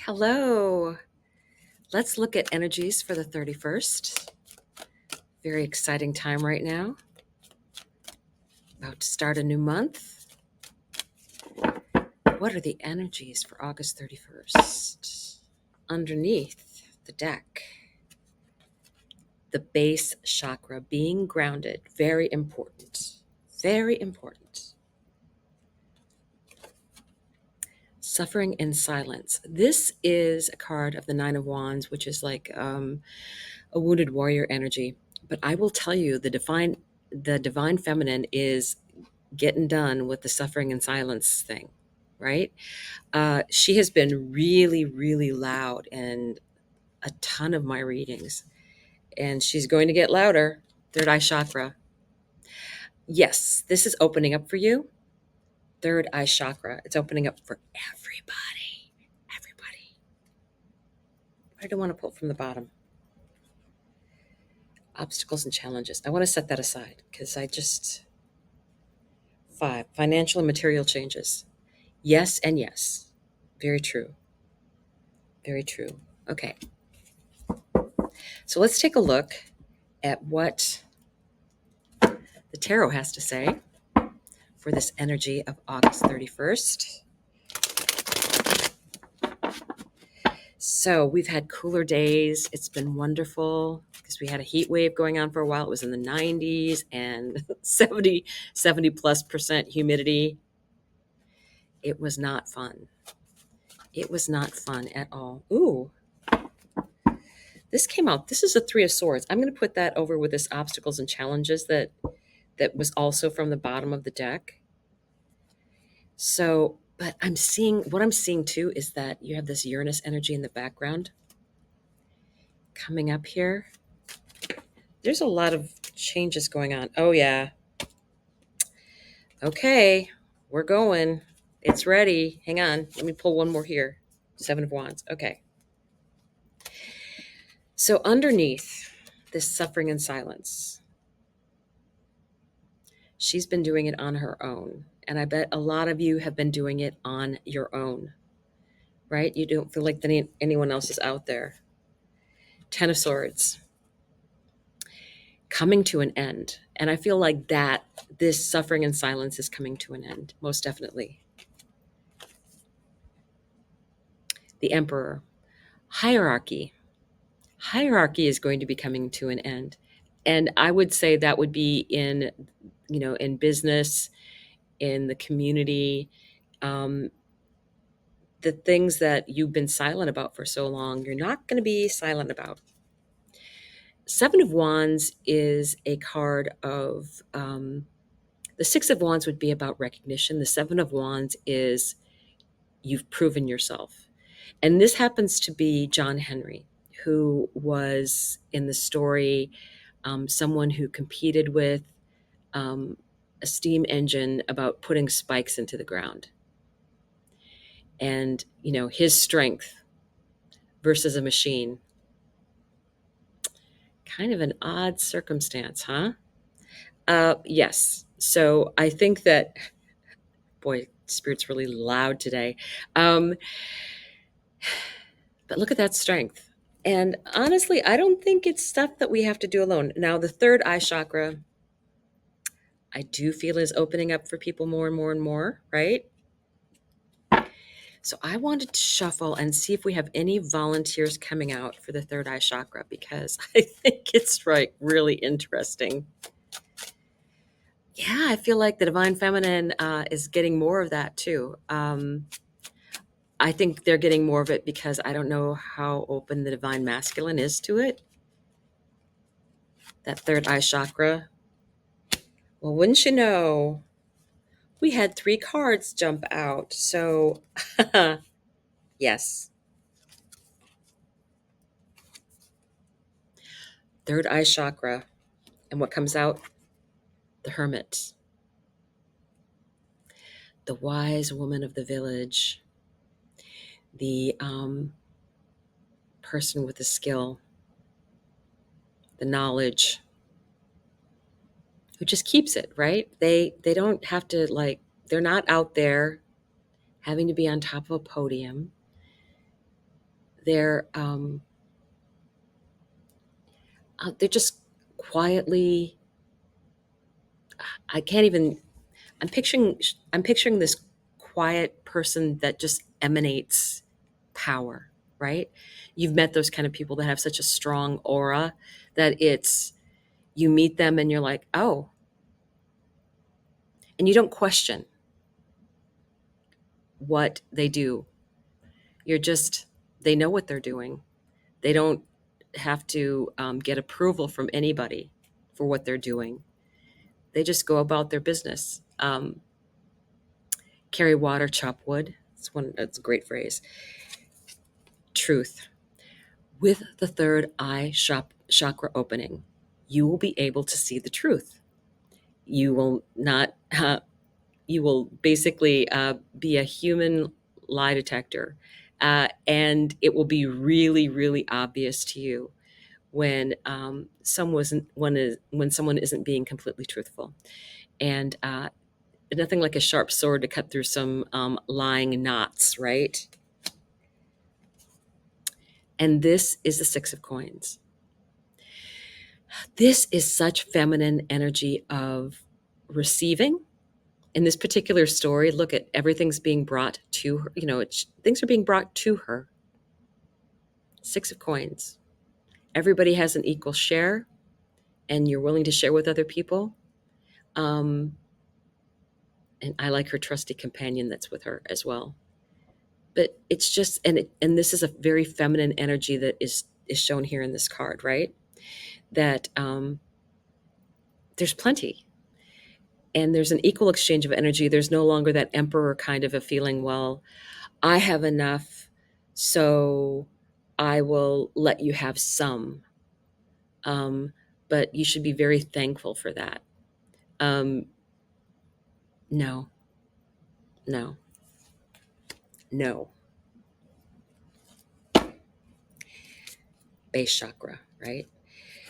Hello. Let's look at energies for the 31st. Very exciting time right now. About to start a new month. What are the energies for August 31st? Underneath the deck, the base chakra, being grounded. Very important. Very important. Suffering in silence. This is a card of the Nine of Wands, which is like a wounded warrior energy. But I will tell you, the divine feminine is getting done with the suffering in silence thing, right? She has been really, really loud in a ton of my readings, and she's going to get louder. Third eye chakra. Yes, this is opening up for you. Third eye chakra. It's opening up for everybody. Everybody. I don't want to pull from the bottom. Obstacles and challenges. I want to set that aside because financial and material changes. Yes and yes. Very true. Very true. Okay. So let's take a look at what the tarot has to say for this energy of August 31st. So we've had cooler days. It's been wonderful because we had a heat wave going on for a while. It was in the 90s and 70 plus percent humidity. It was not fun. It was not fun at all. Ooh, this came out. This is a Three of Swords. I'm going to put that over with this obstacles and challenges that was also from the bottom of the deck. So, but what I'm seeing too is that you have this Uranus energy in the background coming up here. There's a lot of changes going on. Oh, yeah. Okay, we're going. It's ready. Hang on. Let me pull one more here. Seven of Wands. Okay. So, underneath this suffering in silence, she's been doing it on her own. And I bet a lot of you have been doing it on your own, right? You don't feel like anyone else is out there. Ten of Swords. Coming to an end. And I feel like this suffering in silence is coming to an end, most definitely. The Emperor. Hierarchy. Hierarchy is going to be coming to an end. And I would say that would be in business, in the community, the things that you've been silent about for so long, you're not going to be silent about. Seven of Wands is a card of, the Six of Wands would be about recognition. The Seven of Wands is you've proven yourself. And this happens to be John Henry, who was in the story someone who competed with a steam engine about putting spikes into the ground. And, his strength versus a machine. Kind of an odd circumstance, huh? Yes. So I think that, boy, Spirit's really loud today. But look at that strength. And honestly, I don't think it's stuff that we have to do alone. Now, the third eye chakra, I do feel is opening up for people more and more and more, right? So I wanted to shuffle and see if we have any volunteers coming out for the third eye chakra, because I think it's really interesting. Yeah, I feel like the divine feminine is getting more of that too. I think they're getting more of it because I don't know how open the divine masculine is to it. That third eye chakra. Well, wouldn't you know, we had 3 cards jump out. So, yes. Third eye chakra. And what comes out? The Hermit. The wise woman of the village. The person with the skill. The knowledge. Who just keeps it, right? They don't have to, they're not out there having to be on top of a podium. they're they're just quietly. I can't even. I'm picturing this quiet person that just emanates power, right? You've met those kind of people that have such a strong aura that it's you meet them and you're like, oh, and you don't question what they do. You're just they know what they're doing. They don't have to get approval from anybody for what they're doing. They just go about their business. Carry water, chop wood. That's a great phrase. Truth. With the third eye chakra opening, you will be able to see the truth. You will not. You will basically be a human lie detector, and it will be really, really obvious to you when when someone isn't being completely truthful, and nothing like a sharp sword to cut through some lying knots, right? And this is the Six of Coins. This is such feminine energy of receiving. In this particular story, look at everything's being brought to her. Things are being brought to her. Six of Coins. Everybody has an equal share, and you're willing to share with other people. Um, and I like her trusty companion that's with her as well. But it's just, and this is a very feminine energy that is shown here in this card, right? That there's plenty, and there's an equal exchange of energy. There's no longer that emperor kind of a feeling. Well, I have enough, so I will let you have some. Um, but you should be very thankful for that. Um, no, no, no. Base chakra, right?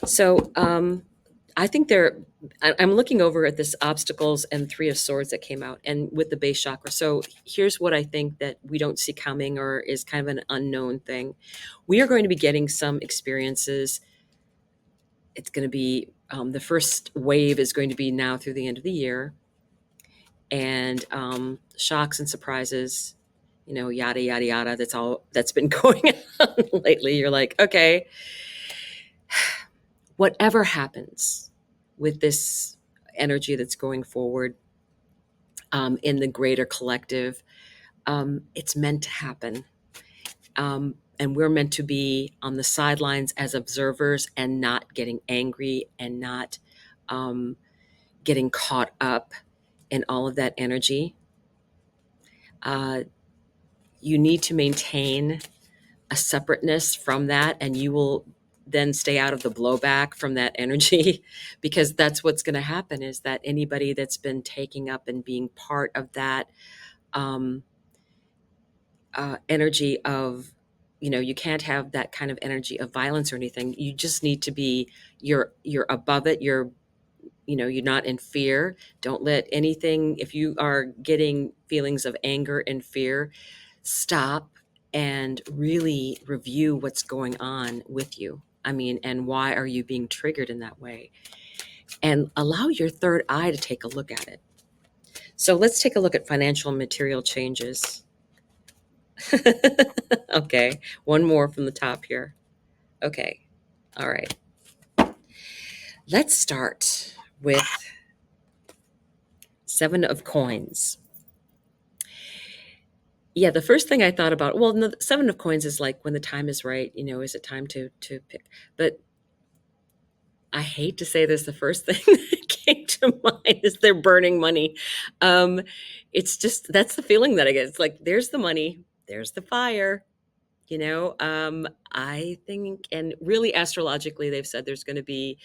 So I think I'm looking over at this obstacles and Three of Swords that came out, and with the base chakra. So here's what I think that we don't see coming or is kind of an unknown thing. We are going to be getting some experiences. It's going to be the first wave is going to be now through the end of the year, and shocks and surprises, yada yada yada. That's all that's been going on lately. You're like, okay, whatever happens with this energy that's going forward in the greater collective, it's meant to happen. And we're meant to be on the sidelines as observers and not getting angry and not getting caught up in all of that energy. Uh, you need to maintain a separateness from that, and you will then stay out of the blowback from that energy because that's what's going to happen is that anybody that's been taking up and being part of that um, energy of you can't have that kind of energy of violence or anything. You just need to be you're above it. You're not in fear. Don't let anything, if you are getting feelings of anger and fear, stop and really review what's going on with you. I mean, and why are you being triggered in that way? And allow your third eye to take a look at it. So let's take a look at financial and material changes. Okay, one more from the top here. Okay, all right. Let's start with Seven of Coins. Yeah, the first thing I thought about, well, no, the Seven of Coins is like when the time is right, is it time to pick? But I hate to say this, the first thing that came to mind is they're burning money. Um, it's just that's the feeling that I get. It's like there's the money, there's the fire. I think, and really astrologically, they've said there's going to be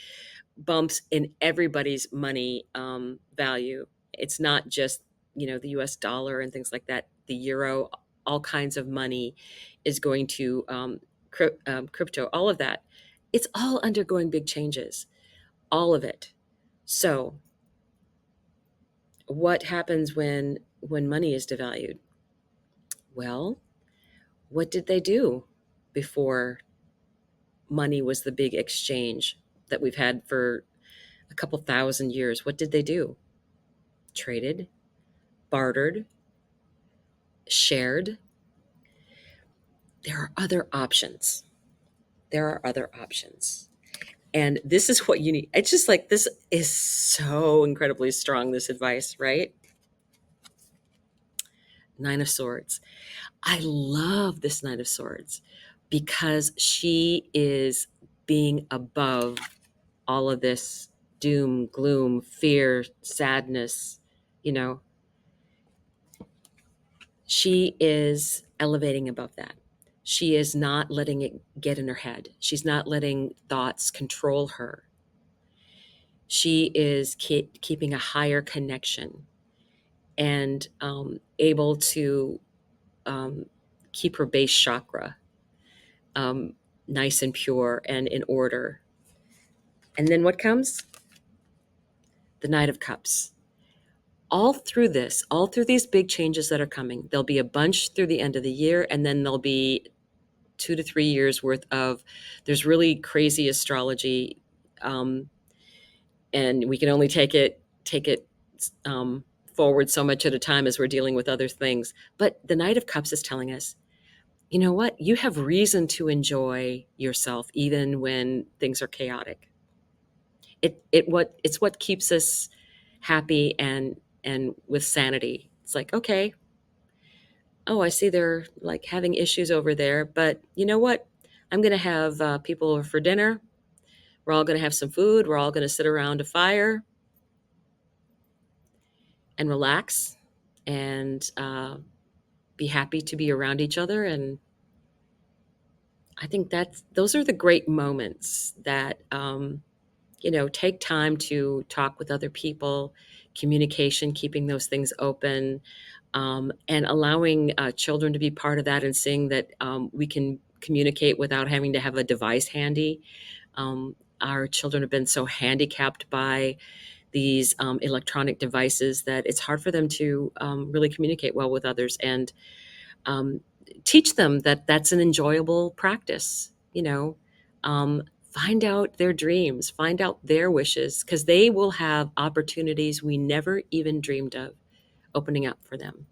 bumps in everybody's money value. It's not just the U.S. dollar and things like that. The euro, all kinds of money is going to crypto. All of that, it's all undergoing big changes. All of it. So, what happens when money is devalued? Well, what did they do? before money was the big exchange that we've had for a couple thousand years. What did they do? Traded, bartered, shared. There are other options. There are other options. And this is what you need. It's just like, this is so incredibly strong, this advice, right? Nine of Swords. I love this Knight of Swords because she is being above all of this doom, gloom, fear, sadness. You know, she is elevating above that. She is not letting it get in her head. She's not letting thoughts control her. She is keeping a higher connection and able to um, keep her base chakra um, nice and pure and in order. And then what comes? The Knight of Cups. All through this, all through these big changes that are coming, there'll be a bunch through the end of the year, and then there'll be 2 to 3 years worth of, there's really crazy astrology, um, and we can only take it forward so much at a time as we're dealing with other things. But the Knight of Cups is telling us, you know what? You have reason to enjoy yourself even when things are chaotic. It's what keeps us happy and with sanity. It's like, okay, oh, I see they're like having issues over there, but you know what? I'm going to have people over for dinner. We're all going to have some food. We're all going to sit around a fire and relax and be happy to be around each other. And I think those are the great moments that take time to talk with other people, communication, keeping those things open, and allowing children to be part of that and seeing that we can communicate without having to have a device handy. Our children have been so handicapped by these electronic devices that it's hard for them to really communicate well with others, and um, teach them that that's an enjoyable practice. Find out their dreams, find out their wishes, because they will have opportunities we never even dreamed of opening up for them.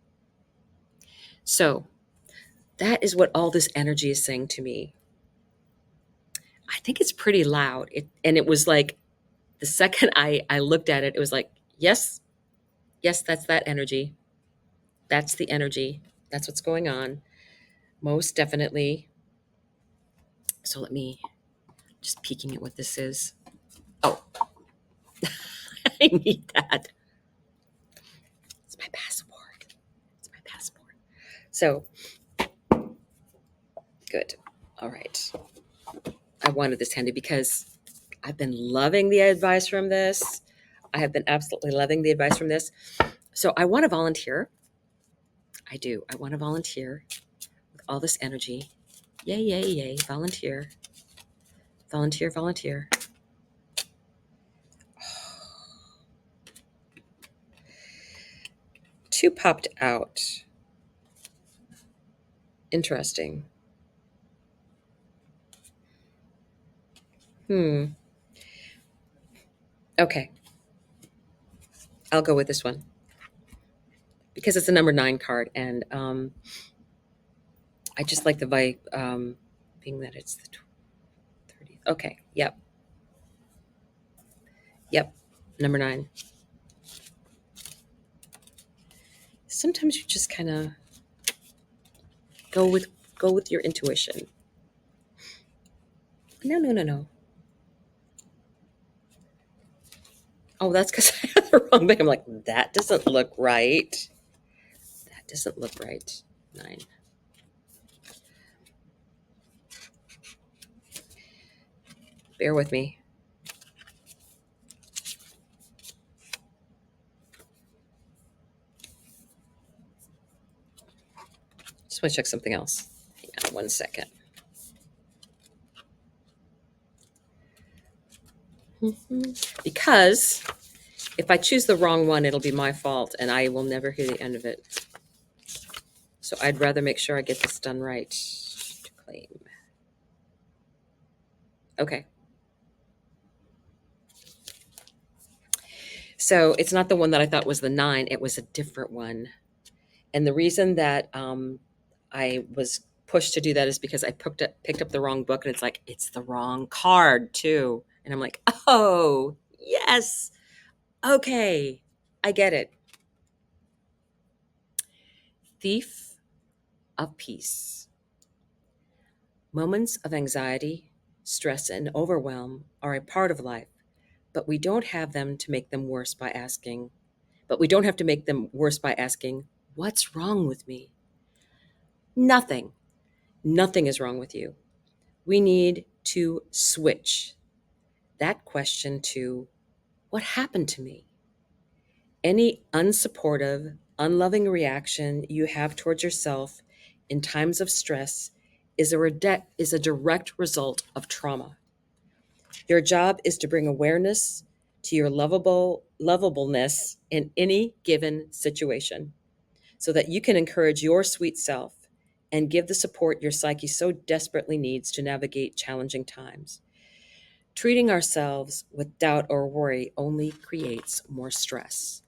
So that is what all this energy is saying to me. I think it's pretty loud. And it was like the second I looked at it, it was like, yes, yes, that's that energy. That's the energy. That's what's going on. Most definitely. So let me just peeking at what this is. Oh, I need that. It's my passport. It's my passport. So good. All right. I wanted this handy because I've been loving the advice from this. I have been absolutely loving the advice from this. So I want to volunteer. I do. I want to volunteer with all this energy. Yay, yay, yay. Volunteer. Volunteer, volunteer. Two popped out. Interesting. Okay. I'll go with this one because it's a number 9 card, and I just like the vibe, being that it's the 30th. Okay. Yep. Yep. Number 9. Sometimes you just kind of go with your intuition. No, no, no, no. Oh, that's because I have the wrong thing. I'm like, that doesn't look right. That doesn't look right. 9. Bear with me. Just want to check something else. Hang on 1 second. Because if I choose the wrong one, it'll be my fault, and I will never hear the end of it. So I'd rather make sure I get this done right. To claim. Okay. So it's not the one that I thought was the 9, it was a different one. And the reason that I was pushed to do that is because I picked up the wrong book, and it's like, it's the wrong card too. And I'm like, oh, yes. Okay. I get it. Thief of Peace. Moments of anxiety, stress, and overwhelm are a part of life, but we don't have them to make them worse by asking, but we don't have to make them worse by asking, what's wrong with me? Nothing. Nothing is wrong with you. We need to switch that question to, what happened to me? Any unsupportive, unloving reaction you have towards yourself in times of stress is a direct result of trauma. Your job is to bring awareness to your lovableness in any given situation so that you can encourage your sweet self and give the support your psyche so desperately needs to navigate challenging times. Treating ourselves with doubt or worry only creates more stress.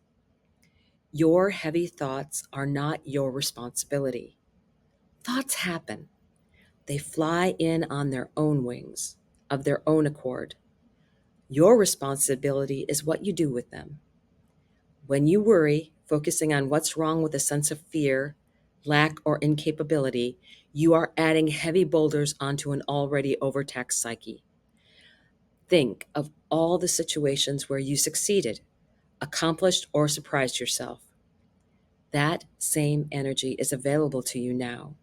Your heavy thoughts are not your responsibility. Thoughts happen. They fly in on their own wings, of their own accord. Your responsibility is what you do with them. When you worry, focusing on what's wrong with a sense of fear, lack, or incapability, you are adding heavy boulders onto an already overtaxed psyche. Think of all the situations where you succeeded, accomplished, or surprised yourself. That same energy is available to you now,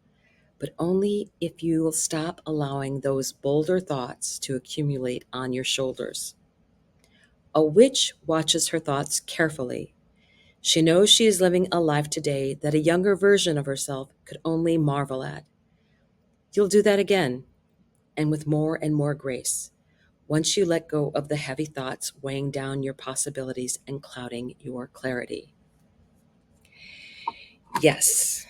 but only if you will stop allowing those bolder thoughts to accumulate on your shoulders. A witch watches her thoughts carefully. She knows she is living a life today that a younger version of herself could only marvel at. You'll do that again, and with more and more grace, once you let go of the heavy thoughts weighing down your possibilities and clouding your clarity. Yes,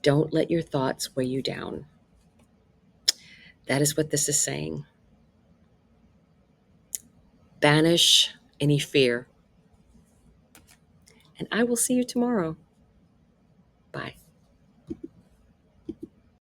don't let your thoughts weigh you down. That is what this is saying. Banish any fear, and I will see you tomorrow. Bye.